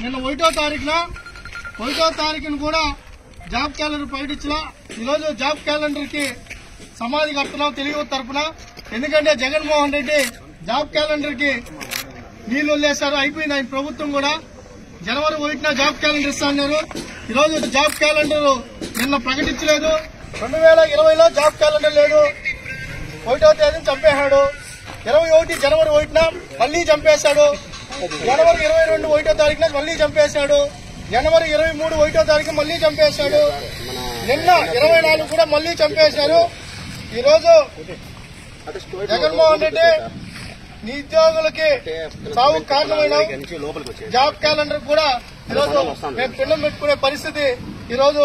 నిన్న 1వ తారీఖున కూడా జాబ్ క్యాలెండర్ ప్రకటించలా. ఈరోజు జాబ్ క్యాలెండర్ కి సమాధి కడుతున్నాం తెలుగు తరఫున. ఎందుకంటే జగన్మోహన్ రెడ్డి జాబ్ క్యాలెండర్ కి నీళ్లు వదిలేశారు. అయిపోయింది ఆయన ప్రభుత్వం కూడా. జనవరి 1న జాబ్ క్యాలెండర్ ఇస్తాన్నారు. ఈరోజు జాబ్ క్యాలెండర్ నిన్న ప్రకటించలేదు. 2020లో జాబ్ క్యాలెండర్ లేదు. 1వ తేదీని చంపేశాడు. 21 జనవరి 1న మళ్లీ చంపేశాడు. జనవరి 22 1వ తారీఖున మళ్లీ చంపేశాడు. జనవరి 23 1వ తారీఖు మళ్లీ చంపేశాడు. నిన్న 24 కూడా మళ్లీ చంపేశారు. ఈరోజు జగన్మోహన్ రెడ్డి నిరుద్యోగులకి సాగు కారణమైన జాబ్ క్యాలెండర్ కూడా ఈరోజు మేము పిండం పెట్టుకునే పరిస్థితి ఈరోజు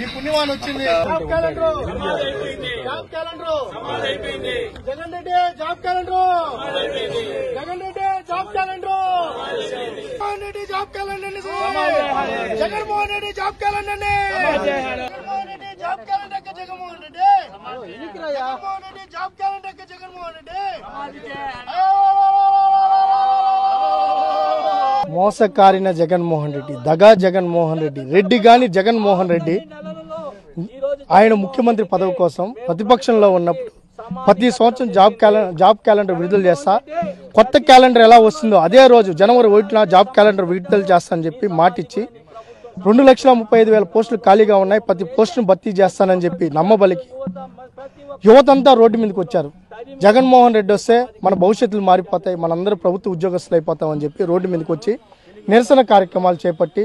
ఈ పుణ్యమాన్ వచ్చింది. Job calendar Jagan Reddy job calendar Jagan Reddy job calendar Jaganmohan Reddy job calendar Jaganmohan Reddy job calendar Jaganmohan Reddy job calendar Jaganmohan Reddy Jaganmohan Reddy job calendar Jaganmohan Reddy. మోసకారిన జగన్మోహన్ రెడ్డి, దగా జగన్మోహన్ రెడ్డి, రెడ్డి గాని జగన్మోహన్ రెడ్డి ఆయన ముఖ్యమంత్రి పదవి కోసం ప్రతిపక్షంలో ఉన్నప్పుడు ప్రతి సంవత్సరం జాబ్ క్యాలెండర్ విడుదల చేస్తా, కొత్త క్యాలెండర్ ఎలా వస్తుందో అదే రోజు జనవరి 1న జాబ్ క్యాలెండర్ విడుదల చేస్తానని చెప్పి మాటిచ్చి 2,35,000 పోస్టులు ఖాళీగా ఉన్నాయి, ప్రతి పోస్టును భర్తీ చేస్తానని చెప్పి నమ్మబలికి యువతంతా రోడ్డు మీదకి వచ్చారు. జగన్మోహన్ రెడ్డి వస్తే మన భవిష్యత్తులు మారిపోతాయి, మనందరూ ప్రభుత్వ ఉద్యోగస్తులు అయిపోతామని చెప్పి రోడ్డు మీదకి వచ్చి నిరసన కార్యక్రమాలు చేపట్టి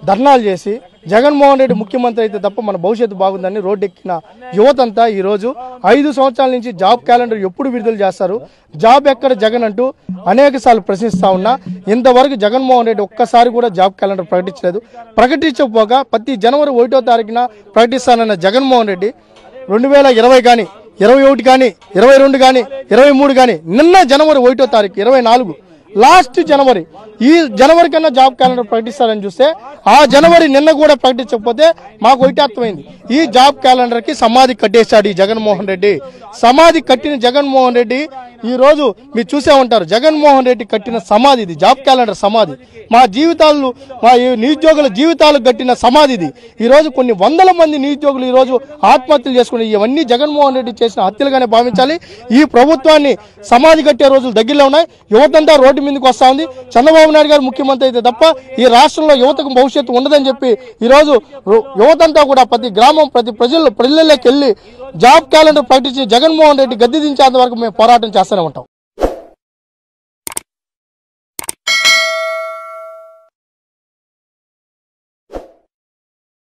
ధర్నాలు చేసి జగన్మోహన్ రెడ్డి ముఖ్యమంత్రి అయితే తప్ప మన భవిష్యత్తు బాగుందని రోడ్డెక్కిన యువతంతా ఈరోజు 5 సంవత్సరాల నుంచి జాబ్ క్యాలెండర్ ఎప్పుడు విడుదల చేస్తారు, జాబ్ ఎక్కడ జగన్ అంటూ అనేక సార్లు ప్రశ్నిస్తా ఉన్నా ఇంతవరకు జగన్మోహన్ రెడ్డి ఒక్కసారి కూడా జాబ్ క్యాలెండర్ ప్రకటించలేదు. ప్రకటించకపోగా ప్రతి జనవరి 1వ తారీఖున ప్రకటిస్తానన్న జగన్మోహన్ రెడ్డి 2020 కానీ 21 కానీ 22 కానీ 23 కానీ నిన్న జనవరి 1వ తారీఖు 24 లాస్ట్ జనవరి, ఈ జనవరి కన్నా జాబ్ క్యాలెండర్ ప్రకటిస్తారని చూస్తే ఆ జనవరి నిన్న కూడా ప్రకటించకపోతే మాకు ఒకటి అర్థమైంది, ఈ జాబ్ క్యాలెండర్ కి సమాధి కట్టేశాడు ఈ జగన్మోహన్ రెడ్డి. సమాధి కట్టిన జగన్మోహన్ రెడ్డి ఈ రోజు మీరు చూసే ఉంటారు, జగన్మోహన్ రెడ్డి కట్టిన సమాధి ఇది, జాబ్ క్యాలెండర్ సమాధి. మా జీవితాలు, మా నిరుద్యోగుల జీవితాలకు కట్టిన సమాధి ఇది. ఈ రోజు కొన్ని వందల మంది నిరుద్యోగులు ఈ రోజు ఆత్మహత్యలు చేసుకుని, ఇవన్నీ జగన్మోహన్ రెడ్డి చేసిన హత్యలుగానే భావించాలి. ఈ ప్రభుత్వాన్ని సమాధి కట్టే రోజులు దగ్గరలో ఉన్నాయి. యువతంతా రోడ్డు మీదకి వస్తా ఉంది. చంద్రబాబు నాయుడు గారు ముఖ్యమంత్రి అయితే తప్ప ఈ రాష్ట్రంలో యువతకు భవిష్యత్తు ఉండదని చెప్పి ఈ రోజు యువతంతా కూడా ప్రతి గ్రామం ప్రతి ప్రజల్లోకి వెళ్లి జాబ్ క్యాలెండర్ ప్రకటించి జగన్మోహన్ రెడ్డి గద్దె దించేంత వరకు మేము పోరాటం చేస్తూనే ఉంటాం.